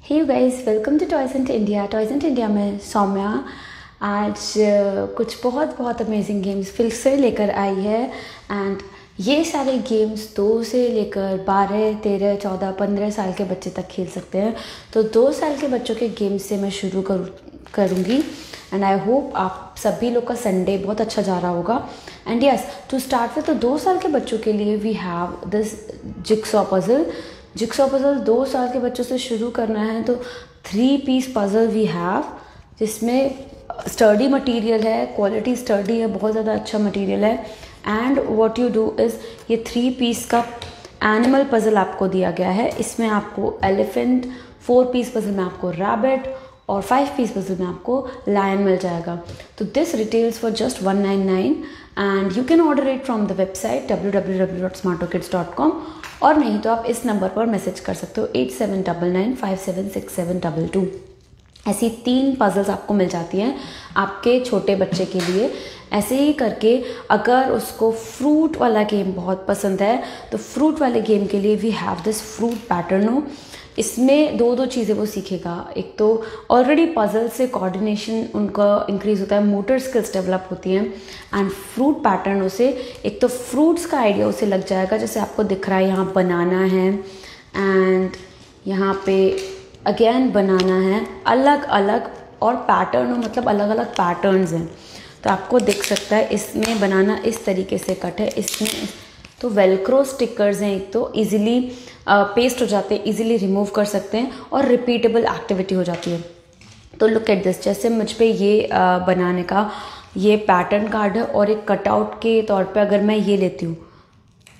Hey you guys, welcome to toys and India. Toys and India में सौम्या आज कुछ बहुत अमेजिंग गेम्स फिर से लेकर आई है। एंड ये सारे गेम्स 2 से लेकर 12, 13, 14, 15 साल के बच्चे तक खेल सकते हैं। तो 2 साल के बच्चों के गेम्स से मैं शुरू करूँगी। एंड आई होप आप सभी लोग का संडे बहुत अच्छा जा रहा होगा। And yes, to start with, तो 2 साल के बच्चों के लिए we have this jigsaw puzzle. 2 साल के बच्चों से शुरू करना है तो 3 पीस पजल वी हैव, जिसमें स्टडी मटेरियल है, क्वालिटी स्टडी है, बहुत ज़्यादा अच्छा मटेरियल है। And what you do is, ये 3 पीस का एनिमल पजल आपको दिया गया है। इसमें आपको एलिफेंट, 4 पीस पजल में आपको रैबिट और 5 पीस पजल में आपको लायन मिल जाएगा। तो this retails for just 199 and you can order it from the website www.smartokids.com, और नहीं तो आप इस नंबर पर मैसेज कर सकते हो 8799576722। ऐसी 3 पजल्स आपको मिल जाती हैं आपके छोटे बच्चे के लिए। ऐसे ही करके अगर उसको फ्रूट वाला गेम बहुत पसंद है तो फ्रूट वाले गेम के लिए वी हैव दिस फ्रूट पैटर्नो। इसमें 2 चीज़ें वो सीखेगा। एक तो ऑलरेडी पजल से कोऑर्डिनेशन उनका इंक्रीज होता है, मोटर स्किल्स डेवलप होती हैं। एंड फ्रूट पैटर्नों से एक तो फ्रूट्स का आइडिया उसे लग जाएगा, जैसे आपको दिख रहा है यहाँ बनाना है एंड यहाँ पे अगेन बनाना है, अलग अलग और पैटर्न, मतलब अलग अलग पैटर्न्स हैं। तो आपको दिख सकता है इसमें बनाना इस तरीके से कट है, इसमें तो वेलक्रो स्टिकर्स हैं, एक तो इजीली पेस्ट हो जाते हैं, इजीली रिमूव कर सकते हैं और रिपीटेबल एक्टिविटी हो जाती है। तो लुक एट दिस, जैसे मुझ पे ये बनाने का ये पैटर्न कार्ड है और एक कटआउट के तौर पे अगर मैं ये लेती हूँ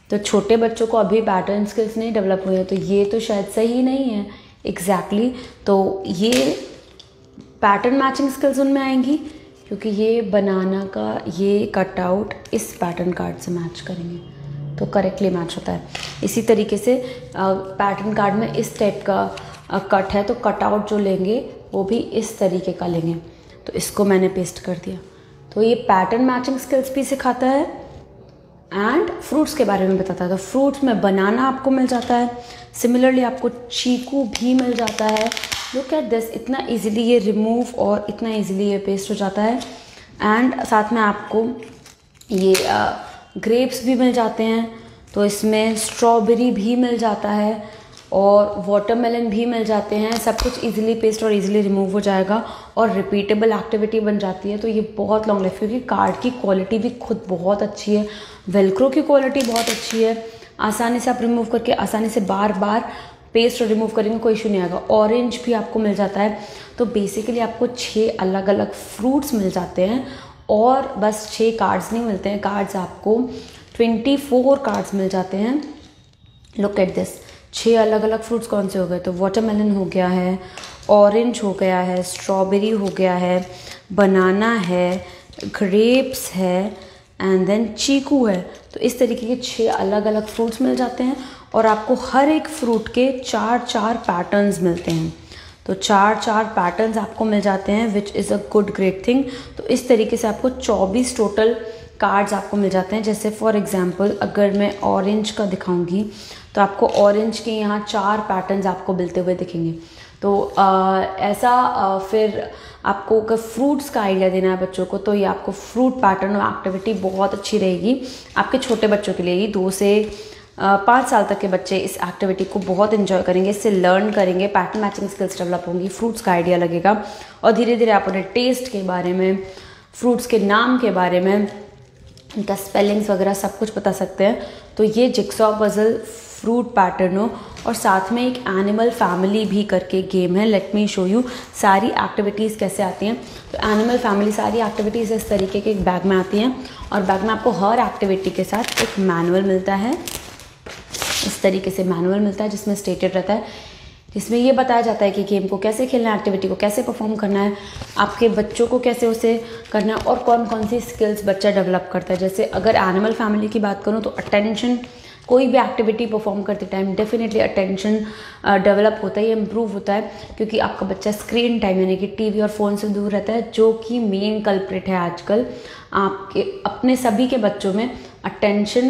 तो छोटे बच्चों को अभी पैटर्न स्किल्स नहीं डेवलप हुए हैं, तो ये तो शायद सही नहीं है एग्जैक्टली। तो ये पैटर्न मैचिंग स्किल्स उनमें आएंगी क्योंकि ये बनाना का ये कटआउट इस पैटर्न कार्ड से मैच करेंगे तो करेक्टली मैच होता है। इसी तरीके से पैटर्न कार्ड में इस टाइप का कट है तो कटआउट जो लेंगे वो भी इस तरीके का लेंगे। तो इसको मैंने पेस्ट कर दिया। तो ये पैटर्न मैचिंग स्किल्स भी सिखाता है एंड फ्रूट्स के बारे में बताता है। तो फ्रूट्स में बनाना आपको मिल जाता है, सिमिलरली आपको चीकू भी मिल जाता है। लुक एट दिस, इतना इजीली ये रिमूव और इतना इजीली ये पेस्ट हो जाता है। एंड साथ में आपको ये ग्रेप्स भी मिल जाते हैं, तो इसमें स्ट्रॉबेरी भी मिल जाता है और वाटरमेलन भी मिल जाते हैं। सब कुछ इजीली पेस्ट और इजीली रिमूव हो जाएगा और रिपीटेबल एक्टिविटी बन जाती है। तो ये बहुत लॉन्ग लाइफ, क्योंकि कार्ड की क्वालिटी भी खुद बहुत अच्छी है, वेलक्रो की क्वालिटी बहुत अच्छी है। आसानी से आप रिमूव करके आसानी से बार बार पेस्ट और रिमूव करेंगे, कोई इशू नहीं आएगा। ऑरेंज भी आपको मिल जाता है। तो बेसिकली आपको 6 अलग अलग फ्रूट्स मिल जाते हैं और बस 6 कार्ड्स नहीं मिलते हैं, कार्ड्स आपको 24 कार्ड्स मिल जाते हैं। लुक एट दिस, 6 अलग अलग फ्रूट्स कौन से हो गए, तो वाटरमेलन हो गया है, ऑरेंज हो गया है, स्ट्रॉबेरी हो गया है, बनाना है, ग्रेप्स है एंड देन चीकू है। तो इस तरीके के 6 अलग अलग फ्रूट्स मिल जाते हैं और आपको हर एक फ्रूट के 4 पैटर्न्स मिलते हैं। तो 4 पैटर्न्स आपको मिल जाते हैं, which is a good great thing. तो इस तरीके से आपको 24 टोटल कार्ड्स आपको मिल जाते हैं। जैसे फॉर एग्जांपल अगर मैं ऑरेंज का दिखाऊंगी तो आपको ऑरेंज के यहाँ 4 पैटर्न्स आपको मिलते हुए दिखेंगे। तो फिर आपको अगर फ्रूट्स का आइडिया देना है बच्चों को तो ये आपको फ्रूट पैटर्न और एक्टिविटी बहुत अच्छी रहेगी आपके छोटे बच्चों के लिए। ही 2 से 5 साल तक के बच्चे इस एक्टिविटी को बहुत इन्जॉय करेंगे, इससे लर्न करेंगे, पैटर्न मैचिंग स्किल्स डेवलप होंगी, फ्रूट्स का आइडिया लगेगा और धीरे धीरे आप उन्हें टेस्ट के बारे में, फ्रूट्स के नाम के बारे में, इनका स्पेलिंग्स वगैरह सब कुछ बता सकते हैं। तो ये जिक्सॉ पजल, फ्रूट पैटर्नो और साथ में एक एनिमल फैमिली भी करके गेम है। लेट मी शो यू सारी एक्टिविटीज़ कैसे आती हैं। तो एनिमल फैमिली सारी एक्टिविटीज़ इस तरीके के एक बैग में आती हैं और बैग में आपको हर एक्टिविटी के साथ एक मैनुअल मिलता है। इस तरीके से मैनुअल मिलता है जिसमें स्टेटेड रहता है, जिसमें ये बताया जाता है कि गेम को कैसे खेलना है, एक्टिविटी को कैसे परफॉर्म करना है, आपके बच्चों को कैसे उसे करना है और कौन कौन सी स्किल्स बच्चा डेवलप करता है। जैसे अगर एनिमल फैमिली की बात करूँ तो अटेंशन, कोई भी एक्टिविटी परफॉर्म करते टाइम डेफिनेटली अटेंशन डेवलप होता है, ये इम्प्रूव होता है क्योंकि आपका बच्चा स्क्रीन टाइम यानी कि टीवी और फ़ोन से दूर रहता है, जो कि मेन कल्प्रिट है आजकल आपके अपने सभी के बच्चों में। अटेंशन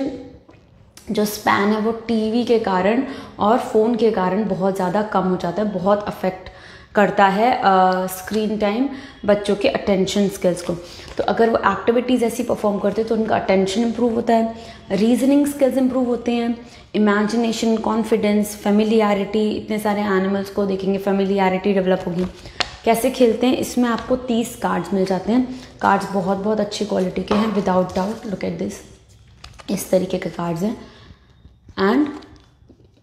जो स्पैन है वो टीवी के कारण और फ़ोन के कारण बहुत ज़्यादा कम हो जाता है, बहुत अफेक्ट करता है स्क्रीन टाइम बच्चों के अटेंशन स्किल्स को। तो अगर वो एक्टिविटीज़ ऐसी परफॉर्म करते हैं तो उनका अटेंशन इंप्रूव होता है, रीजनिंग स्किल्स इंप्रूव होते हैं, इमेजिनेशन, कॉन्फिडेंस, फेमिलियरिटी, इतने सारे एनिमल्स को देखेंगे, फेमिलियरिटी डेवलप होगी। कैसे खेलते हैं, इसमें आपको 30 कार्ड्स मिल जाते हैं। कार्ड्स बहुत बहुत अच्छी क्वालिटी के हैं, without doubt. Look at this, इस तरीके के कार्ड्स हैं एंड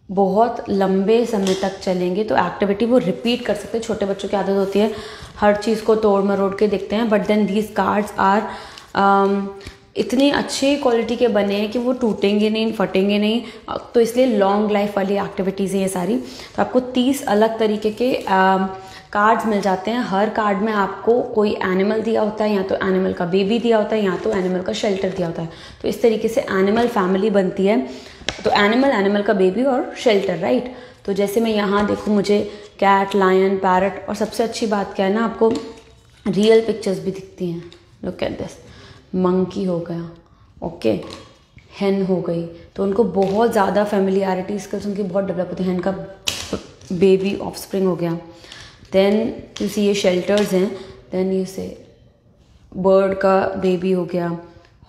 बहुत लंबे समय तक चलेंगे। तो एक्टिविटी वो रिपीट कर सकते हैं। छोटे बच्चों की आदत होती है हर चीज़ को तोड़ मरोड़ के देखते हैं, but then these cards are इतनी अच्छी क्वालिटी के बने हैं कि वो टूटेंगे नहीं, फटेंगे नहीं। तो इसलिए लॉन्ग लाइफ वाली एक्टिविटीज़ है ये सारी। तो आपको 30 अलग तरीके के कार्ड्स मिल जाते हैं। हर कार्ड में आपको कोई एनिमल दिया होता है, या तो एनिमल का बेबी दिया होता है, या तो एनिमल का शेल्टर दिया होता है। तो इस तरीके से एनिमल फैमिली बनती है। तो एनिमल का बेबी और शेल्टर, राइट। तो जैसे मैं यहाँ देखूँ, मुझे कैट, लायन, पैरट, और सबसे अच्छी बात क्या है ना, आपको रियल पिक्चर्स भी दिखती हैं। लुक एट दिस, मंकी हो गया, ओके, हेन हो गई। तो उनको बहुत ज़्यादा फेमिलियरिटी स्किल्स उनकी बहुत डेवलप होती है। हेन का बेबी ऑफस्प्रिंग हो गया। देन यू सी ये शेल्टर्स हैं। देन ये से बर्ड का बेबी हो गया,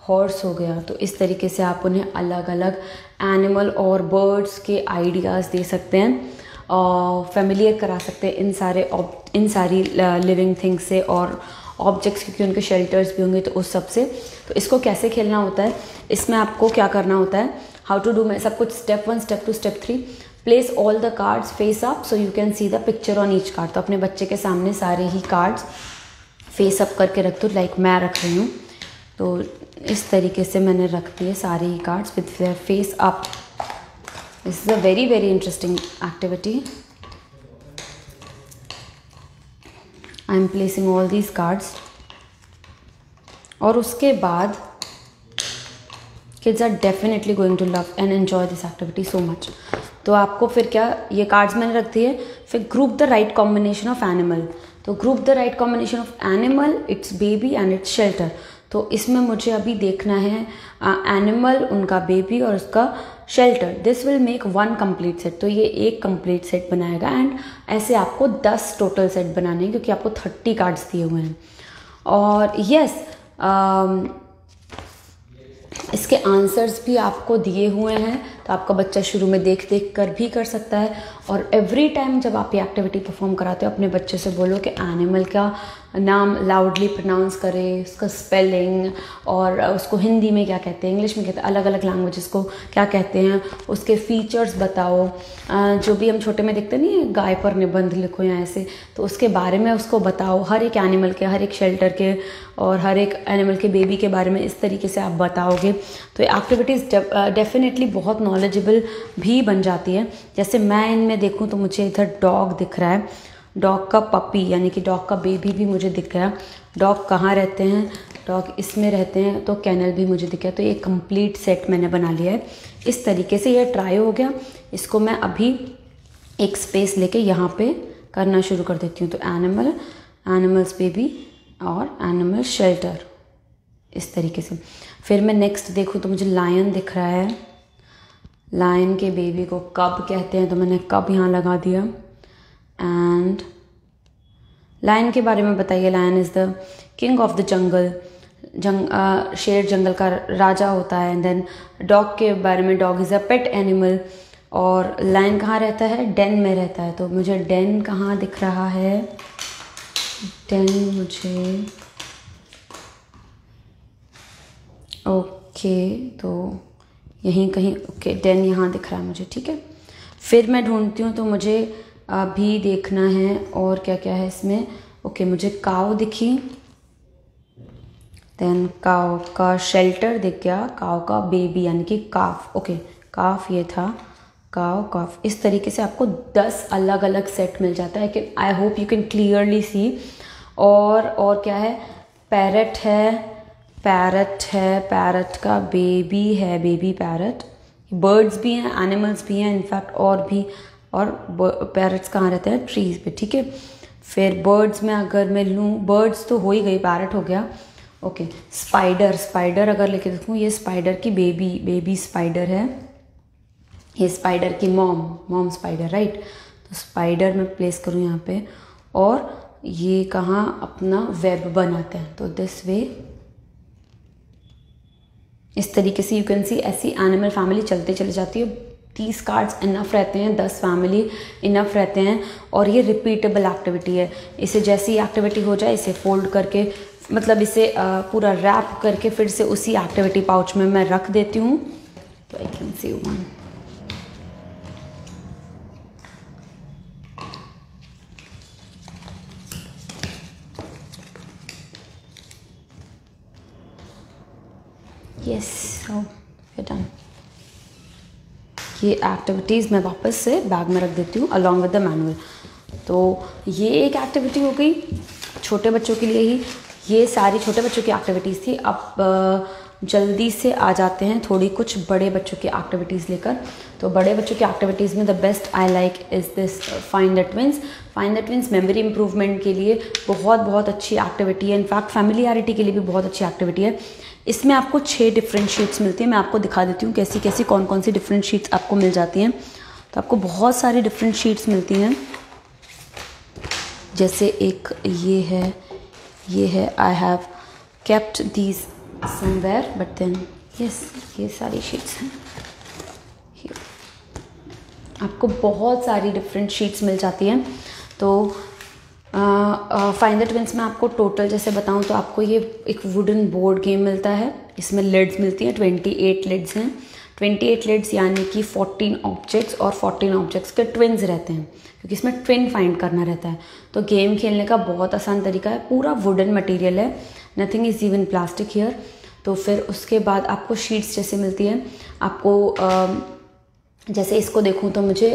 हॉर्स हो गया। तो इस तरीके से आप उन्हें अलग अलग एनिमल और बर्ड्स के आइडियाज़ दे सकते हैं और फेमिलियर करा सकते हैं इन सारी लिविंग थिंग्स से और ऑब्जेक्ट्स, क्योंकि उनके शेल्टर्स भी होंगे तो उस सब से। तो इसको कैसे खेलना होता है, इसमें आपको क्या करना होता है, हाउ टू डू, मैं सब कुछ step 1, step 2, step 3। Place all the cards face up so you can see the picture on each card. तो अपने बच्चे के सामने सारे ही कार्ड्स फेस अप करके रख दो, लाइक मैं रख रही हूँ। तो इस तरीके से मैंने रख दिए सारे ही cards with their face up. This is a very very interesting activity. I am placing all these cards. और उसके बाद kids are definitely going to love and enjoy this activity so much. तो आपको फिर क्या, ये कार्ड्स मैंने रख दिए। फिर group the right combination of animal. तो group the right combination of animal, it's baby and it's shelter. तो इसमें मुझे अभी देखना है एनिमल, उनका बेबी और उसका shelter. This will make 1 complete set. तो ये एक कंप्लीट सेट बनाएगा एंड ऐसे आपको 10 टोटल सेट बनाने हैं, क्योंकि आपको 30 कार्ड्स दिए हुए हैं। और यस, इसके आंसर्स भी आपको दिए हुए हैं। तो आपका बच्चा शुरू में देख देख कर भी कर सकता है। और एवरी टाइम जब आप ये एक्टिविटी परफॉर्म कराते हो, अपने बच्चे से बोलो कि एनिमल का नाम लाउडली प्रोनाउंस करे, उसका स्पेलिंग, और उसको हिंदी में क्या कहते हैं, इंग्लिश में कहते हैं, अलग अलग लैंग्वेजेस को क्या कहते हैं, उसके फीचर्स बताओ। जो भी हम छोटे में देखते नहीं, गाय पर निबंध लिखो या ऐसे, तो उसके बारे में उसको बताओ। हर एक एनिमल के, हर एक शेल्टर के और हर एक एनिमल के बेबी के बारे में इस तरीके से आप बताओगे तो एक्टिविटीज़ डेफिनेटली बहुत नॉलेजेबल भी बन जाती है। जैसे मैं इनमें देखूँ तो मुझे इधर डॉग दिख रहा है, डॉग का पपी यानी कि डॉग का बेबी भी मुझे दिख गया। डॉग कहाँ रहते हैं, डॉग इसमें रहते हैं, तो कैनल भी मुझे दिख गया। तो ये कंप्लीट सेट मैंने बना लिया है। इस तरीके से ये ट्राई हो गया। इसको मैं अभी एक स्पेस लेके यहाँ पे करना शुरू कर देती हूँ। तो एनिमल्स बेबी और एनिमल शेल्टर, इस तरीके से। फिर मैं नेक्स्ट देखूँ तो मुझे लायन दिख रहा है। लायन के बेबी को कब कहते हैं, तो मैंने कब यहाँ लगा दिया। एंड लायन के बारे में बताइए। Lion is the king of the jungle. शेर जंगल का राजा होता है। एंड देन डॉग के बारे में, dog is a pet animal. और लायन कहाँ रहता है, डेन में रहता है। तो मुझे डेन कहाँ दिख रहा है, डेन मुझे, ओके, तो यहीं कहीं, ओके, डेन यहाँ दिख रहा है मुझे, ठीक है। फिर मैं ढूंढती हूँ तो मुझे अभी देखना है और क्या क्या है इसमें। ओके, मुझे काव दिखी, देन काव का शेल्टर दिख गया, काव का बेबी यानी कि काफ, ओके, काफ ये था, काव, काफ। इस तरीके से आपको 10 अलग अलग सेट मिल जाता है कि I hope you can clearly see. और क्या है, पैरट है, पैरट का बेबी है, बेबी पैरट। बर्ड्स भी हैं, एनिमल्स भी हैं इनफैक्ट, और भी। और पैरट्स कहाँ रहते हैं, ट्रीज पे, ठीक है। फिर बर्ड्स में अगर मैं लूँ, बर्ड्स तो हो ही गई, पैरट हो गया, ओके। स्पाइडर अगर लेके देखूँ, ये स्पाइडर की बेबी स्पाइडर है, ये स्पाइडर की मॉम स्पाइडर, राइट। तो स्पाइडर मैं प्लेस करूँ यहाँ पे, और ये कहाँ अपना वेब बनाते हैं। तो दिस वे, इस तरीके से यू कैन सी ऐसी एनिमल फैमिली चलते चली जाती है। 30 कार्ड्स इनफ रहते हैं, 10 फैमिली इनफ रहते हैं, और ये रिपीटेबल एक्टिविटी है। इसे जैसी एक्टिविटी हो जाए इसे फोल्ड करके, मतलब इसे पूरा रैप करके फिर से उसी एक्टिविटी पाउच में मैं रख देती हूँ। तो I can see one, yes, so done. ये एक्टिविटीज़ मैं वापस से बैग में रख देती हूँ अलॉन्ग विद द मैनुअल। तो ये एक एक्टिविटी हो गई छोटे बच्चों के लिए ही। ये सारी छोटे बच्चों की एक्टिविटीज़ थी। अब जल्दी से आ जाते हैं थोड़ी कुछ बड़े बच्चों की एक्टिविटीज़ लेकर। तो बड़े बच्चों की एक्टिविटीज़ में the best I like is this find the twins. Find the twins memory improvement के लिए बहुत अच्छी एक्टिविटी है। इनफैक्ट फैमिलियरिटी के लिए भी बहुत अच्छी एक्टिविटी है। इसमें आपको 6 डिफरेंट शीट्स मिलती हैं। मैं आपको दिखा देती हूँ कैसी कैसी कौन कौन सी डिफरेंट शीट्स आपको मिल जाती हैं। तो आपको बहुत सारी डिफरेंट शीट्स मिलती हैं। जैसे एक ये है I have kept these somewhere but then yes, ये सारी शीट्स हैं। आपको बहुत सारी डिफरेंट शीट्स मिल जाती हैं। तो फाइंड द ट्विंस में आपको टोटल जैसे बताऊं तो आपको ये एक वुडन बोर्ड गेम मिलता है। इसमें लिड्स मिलती हैं, 28 लिड्स हैं। 28 लिड्स यानी कि 14 ऑब्जेक्ट्स, और 14 ऑब्जेक्ट्स के ट्विन्स रहते हैं, क्योंकि इसमें ट्विन फाइंड करना रहता है। तो गेम खेलने का बहुत आसान तरीका है। पूरा वुडन मटेरियल है, nothing is even plastic here. तो फिर उसके बाद आपको शीट्स जैसे मिलती है। आपको जैसे इसको देखूं तो मुझे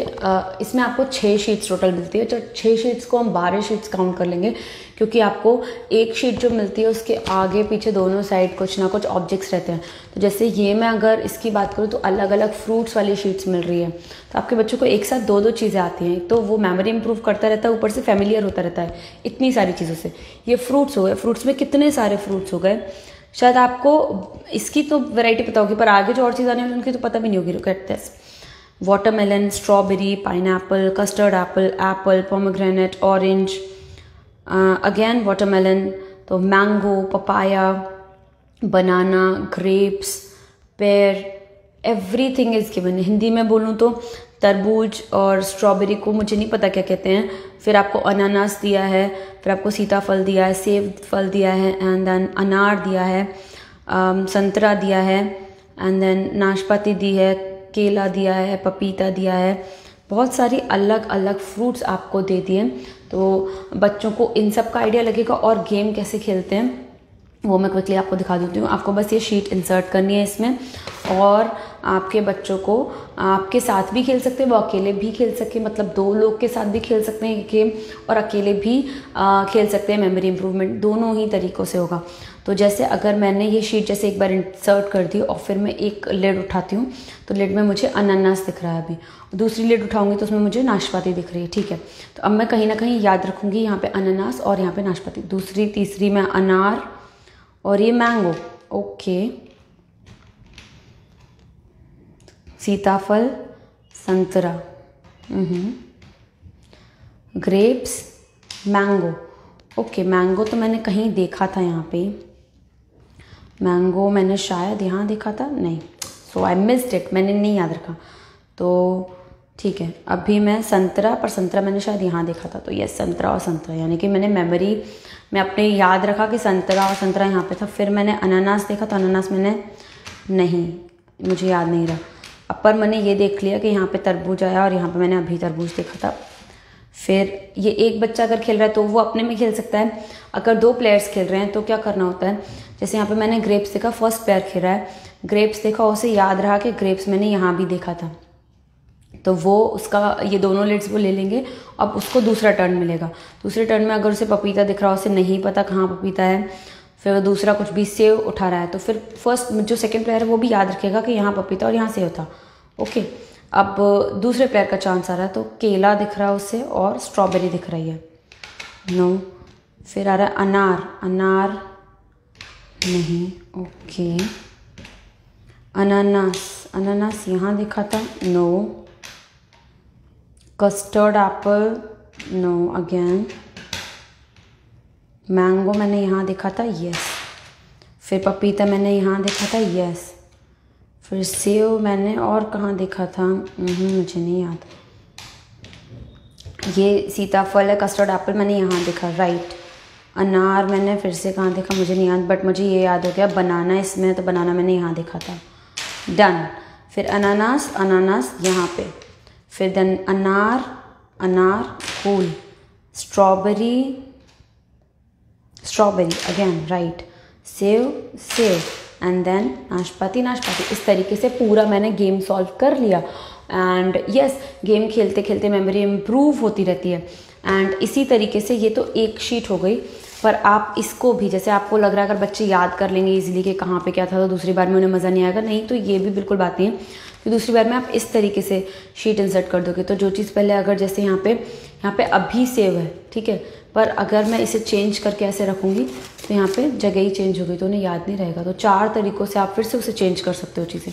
इसमें आपको 6 शीट्स टोटल मिलती है। तो 6 शीट्स को हम 12 शीट्स काउंट कर लेंगे, क्योंकि आपको एक शीट जो मिलती है उसके आगे पीछे दोनों साइड कुछ ना कुछ ऑब्जेक्ट्स रहते हैं। तो जैसे ये मैं अगर इसकी बात करूँ तो अलग अलग फ्रूट्स वाली शीट्स मिल रही है। तो आपके बच्चों को एक साथ 2-2 चीज़ें आती हैं, तो वो मेमोरी इंप्रूव करता रहता है, ऊपर से फेमिलियर होता रहता है इतनी सारी चीज़ों से। ये फ्रूट्स हो गए, फ्रूट्स में कितने सारे फ्रूट्स हो गए। शायद आपको इसकी तो वैरायटी पता होगी, पर आगे जो और चीज़ आने वाली उनकी तो पता भी नहीं होगी। Look at this, watermelon, strawberry, pineapple, custard apple, pomegranate, orange, again watermelon, तो mango, papaya, banana, grapes, pear, everything is given. Hindi में बोलूँ तो तरबूज और स्ट्रॉबेरी को मुझे नहीं पता क्या कहते हैं। फिर आपको अनानास दिया है, फिर आपको सीताफल दिया है, सेब फल दिया है, एंड देन अनार दिया है, संतरा दिया है, एंड देन नाशपाती दी है, केला दिया है, पपीता दिया है। बहुत सारी अलग अलग फ्रूट्स आपको दे दिए। तो बच्चों को इन सब का आइडिया लगेगा। और गेम कैसे खेलते हैं वो मैं क्विकली आपको दिखा देती हूँ। आपको बस ये शीट इंसर्ट करनी है इसमें, और आपके बच्चों को आपके साथ भी खेल सकते हैं, वो अकेले भी खेल सकते हैं, मतलब 2 लोग के साथ भी खेल सकते हैं गेम, और अकेले भी खेल सकते हैं। मेमोरी इंप्रूवमेंट दोनों ही तरीक़ों से होगा। तो जैसे अगर मैंने ये शीट जैसे एक बार इंसर्ट कर दी और फिर मैं एक लिड उठाती हूँ, तो लिड में मुझे अनानास दिख रहा है अभी, दूसरी लिड उठाऊंगी तो उसमें मुझे नाशपाती दिख रही है। ठीक है, तो अब मैं कहीं ना कहीं याद रखूँगी यहाँ पे अनानास और यहाँ पे नाशपाती। दूसरी तीसरी में अनार और ये मैंगो, ओके, सीताफल, संतरा, ग्रेप्स, मैंगो, ओके। मैंगो तो मैंने कहीं देखा था, यहाँ पे मैंगो मैंने शायद यहाँ देखा था, नहीं, सो आई मिस्ड इट, मैंने नहीं याद रखा। तो ठीक है, अभी मैं संतरा, पर संतरा मैंने शायद यहाँ देखा था। तो यस, संतरा और संतरा, यानी कि मैंने मेमोरी में अपने याद रखा कि संतरा और संतरा यहाँ पे था। फिर मैंने अनानास देखा, तो अनानास मैंने नहीं, मुझे याद नहीं रहा। अब पर मैंने ये देख लिया कि यहाँ पे तरबूज आया और यहाँ पे मैंने अभी तरबूज देखा था। फिर ये एक बच्चा अगर खेल रहा है तो वो अपने में खेल सकता है। अगर 2 प्लेयर्स खेल रहे हैं तो क्या करना होता है, जैसे यहाँ पे मैंने ग्रेप्स देखा, फर्स्ट प्लेयर खेल रहा है, ग्रेप्स देखा, उसे याद रहा कि ग्रेप्स मैंने यहाँ भी देखा था, तो वो उसका ये दोनों लिड्स वो ले लेंगे। अब उसको दूसरा टर्न मिलेगा। दूसरे टर्न में अगर उसे पपीता दिख रहा है, उसे नहीं पता कहाँ पपीता है, फिर वो दूसरा कुछ भी सेव उठा रहा है, तो फिर फर्स्ट जो सेकंड प्लेयर है वो भी याद रखेगा कि यहाँ पपीता और यहाँ सेव था, ओके। अब दूसरे प्लेयर का चांस आ रहा है, तो केला दिख रहा है उसे और स्ट्रॉबेरी दिख रही है, नो। फिर आ रहा है अनार, अनार नहीं, ओके, अनानास, अनानास यहाँ देखा था, no. Custard apple, no again. Mango मैंने यहाँ देखा था, यस। फिर पपीता मैंने यहाँ देखा था, यस। फिर सेव मैंने और कहाँ देखा था, मुझे नहीं याद। ये सीताफल है, कस्टर्ड एप्पल मैंने यहाँ देखा, राइट। अनार मैंने फिर से कहाँ देखा मुझे नहीं याद, बट मुझे ये याद हो गया बनाना इसमें, तो बनाना मैंने यहाँ देखा था, डन। फिर अनानास, अनानास यहाँ पे। फिर देन अनार, अनार, cool. Strawberry, strawberry again, right. सेव, सेव। एंड देन नाशपाती, नाशपाती। इस तरीके से पूरा मैंने गेम सॉल्व कर लिया। एंड यस, गेम खेलते खेलते मेमोरी इम्प्रूव होती रहती है। एंड इसी तरीके से ये तो एक शीट हो गई, पर आप इसको भी, जैसे आपको लग रहा है अगर बच्चे याद कर लेंगे इजीली कि कहाँ पे क्या था तो दूसरी बार में उन्हें मज़ा नहीं आएगा, नहीं, तो ये भी बिल्कुल बात नहीं है कि दूसरी बार में आप इस तरीके से शीट इंसर्ट कर दोगे। तो जो चीज़ पहले, अगर जैसे यहाँ पे अभी सेव है, ठीक है, पर अगर मैं इसे चेंज करके ऐसे रखूँगी तो यहाँ पे जगह ही चेंज हो गई, तो उन्हें याद नहीं रहेगा। तो 4 तरीक़ों से आप फिर से उसे चेंज कर सकते हो चीज़ें।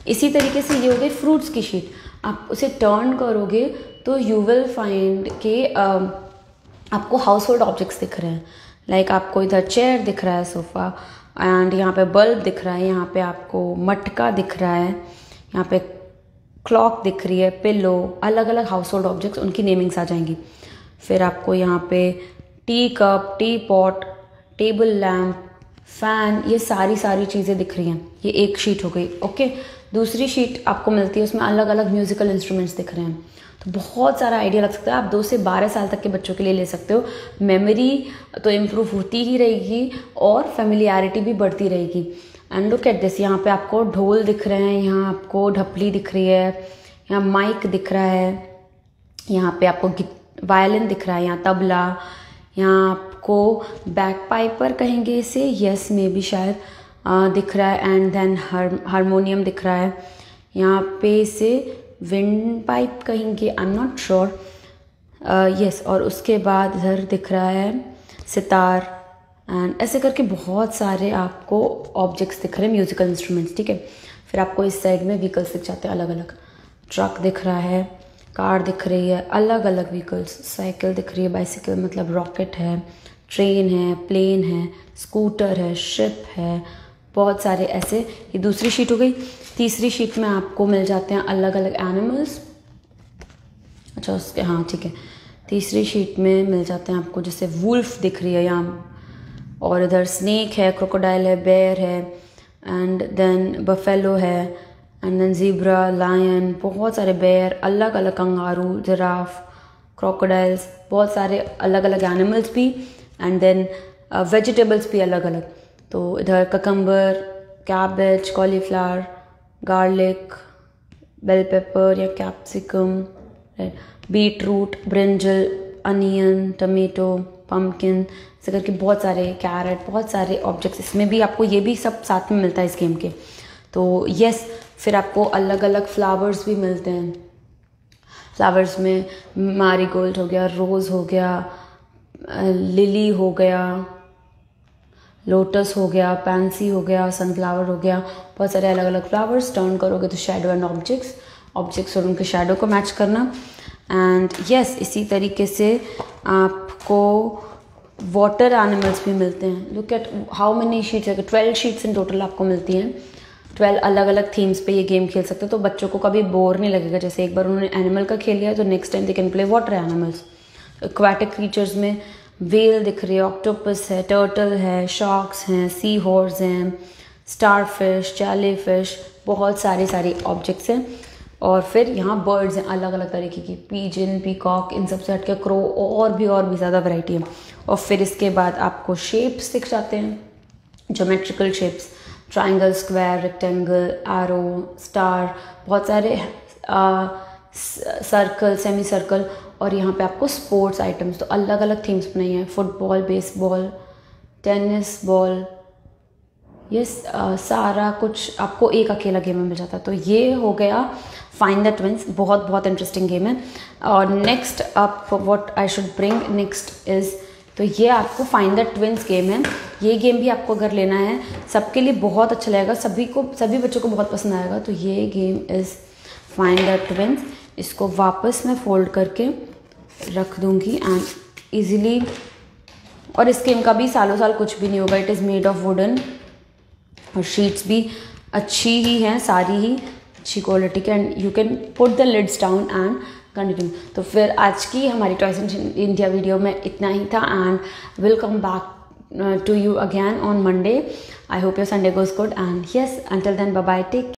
इसी तरीके से ये हो गई फ्रूट्स की शीट। आप उसे टर्न करोगे तो यू विल फाइंड के आपको हाउस होल्ड ऑब्जेक्ट्स दिख रहे हैं। लाइक आपको इधर चेयर दिख रहा है, सोफ़ा, एंड यहाँ पे बल्ब दिख रहा है, यहाँ पे आपको मटका दिख रहा है, यहाँ पे क्लॉक दिख रही है, पिलो, अलग अलग हाउस होल्ड ऑब्जेक्ट्स, उनकी नेमिंग्स आ जाएंगी। फिर आपको यहाँ पे tea cup, T pot, table lamp, fan, ये सारी चीज़ें दिख रही हैं। ये एक शीट हो गई, ओके। दूसरी शीट आपको मिलती है, उसमें अलग अलग म्यूज़िकल इंस्ट्रूमेंट्स दिख रहे हैं। तो बहुत सारा आइडिया लग सकता है। आप 2 से 12 साल तक के बच्चों के लिए ले सकते हो। मेमोरी तो इम्प्रूव होती ही रहेगी और फेमिलियरिटी भी बढ़ती रहेगी। एंड लुक एट दिस, यहाँ पे आपको ढोल दिख रहे हैं, यहाँ आपको ढपली दिख रही है, यहाँ माइक दिख रहा है, यहाँ पे आपको वायलिन दिख रहा है, यहाँ तबला, यहाँ आपको बैक पाइपर कहेंगे इसे, यस मे बी शायद दिख रहा है। एंड देन हारमोनियम दिख रहा है, यहाँ पे इसे विंड पाइप कहेंगे, I am not sure, yes. और उसके बाद इधर दिख रहा है सितार, एंड ऐसे करके बहुत सारे आपको ऑब्जेक्ट्स दिख रहे हैं, म्यूजिकल इंस्ट्रूमेंट्स, ठीक है। फिर आपको इस साइड में व्हीकल्स दिख जाते हैं अलग अलग। ट्रक दिख रहा है, कार दिख रही है, अलग अलग व्हीकल्स, साइकिल दिख रही है, बाइसिकल मतलब रॉकेट है, ट्रेन है, प्लेन है, स्कूटर है, शिप है, बहुत सारे ऐसे। ये दूसरी शीट हो गई। तीसरी शीट में आपको मिल जाते हैं अलग अलग एनिमल्स, अच्छा उसके, हाँ ठीक है। तीसरी शीट में मिल जाते हैं आपको, जैसे वुल्फ दिख रही है यहाँ, और इधर स्नेक है, क्रोकोडाइल है, बेयर है, एंड देन बफेलो है, एंड देन ज़ीब्रा, लायन, बहुत सारे बेयर, अलग अलग कंगारू, जिराफ, क्रोकोडाइल्स, बहुत सारे अलग अलग एनिमल्स भी, एंड देन वेजिटेबल्स भी अलग अलग। तो इधर cucumber, cabbage, cauliflower, garlic, bell pepper या capsicum, beetroot, brinjal, onion, tomato, pumpkin, ऐसे करके बहुत सारे, कैरेट, बहुत सारे ऑब्जेक्ट्स। इसमें भी आपको ये भी सब साथ में मिलता है इस गेम के। तो यस, फिर आपको अलग अलग फ्लावर्स भी मिलते हैं। फ्लावर्स में मैरीगोल्ड हो गया, रोज़ हो गया, लिली हो गया, लोटस हो गया, पैंसी हो गया, सनफ्लावर हो गया, बहुत सारे अलग अलग फ्लावर्स। टर्न करोगे तो शैडो एंड ऑब्जेक्ट्स और उनके शैडो को मैच करना। एंड यस, इसी तरीके से आपको वाटर एनिमल्स भी मिलते हैं। Look at how many sheets है, 12 शीट्स इन टोटल आपको मिलती हैं। 12 अलग अलग थीम्स पे ये गेम खेल सकते हो, तो बच्चों को कभी बोर नहीं लगेगा। जैसे एक बार उन्होंने एनिमल का खेल लिया तो next time they can play water animals. Aquatic creatures में वेल दिख रही है, ऑक्टोपस है, टर्टल है, शार्क्स हैं, सी हॉर्स हैं, स्टारफिश, जेलीफिश, बहुत सारे ऑब्जेक्ट्स हैं। और फिर यहाँ बर्ड्स हैं अलग अलग तरीके की, पीजन, पीकॉक, इन सब से हट के क्रो, और भी ज़्यादा वैरायटी है। और फिर इसके बाद आपको शेप्स दिख जाते हैं, geometrical shapes, triangle, square, rectangle, arrow, star, बहुत सारे सर्कल, सेमी सर्कल। और यहाँ पे आपको स्पोर्ट्स आइटम्स, तो अलग अलग थीम्स बनाई हैं, फुटबॉल, बेसबॉल, टेनिस बॉल, ये सारा कुछ आपको एक अकेला गेम में मिल जाता है। तो ये हो गया फाइंड द ट्विंस, बहुत इंटरेस्टिंग गेम है। और next up what I should bring next is तो ये आपको फाइंड द ट्विंस गेम है। ये गेम भी आपको अगर लेना है सबके लिए बहुत अच्छा लगेगा, सभी बच्चों को बहुत पसंद आएगा। तो ये game is find the twins. इसको वापस मैं फोल्ड करके रख दूँगी एंड ईज़िली, और इस गेम का भी सालों साल कुछ भी नहीं होगा। It is made of wooden और शीट्स भी अच्छी ही हैं, सारी ही अच्छी क्वालिटी के, and you can put the lids down and continue. तो फिर आज की हमारी टॉयज इन इंडिया वीडियो में इतना ही था, and will come back to you again on Monday. I hope your Sunday goes good, and yes, until then bye bye, take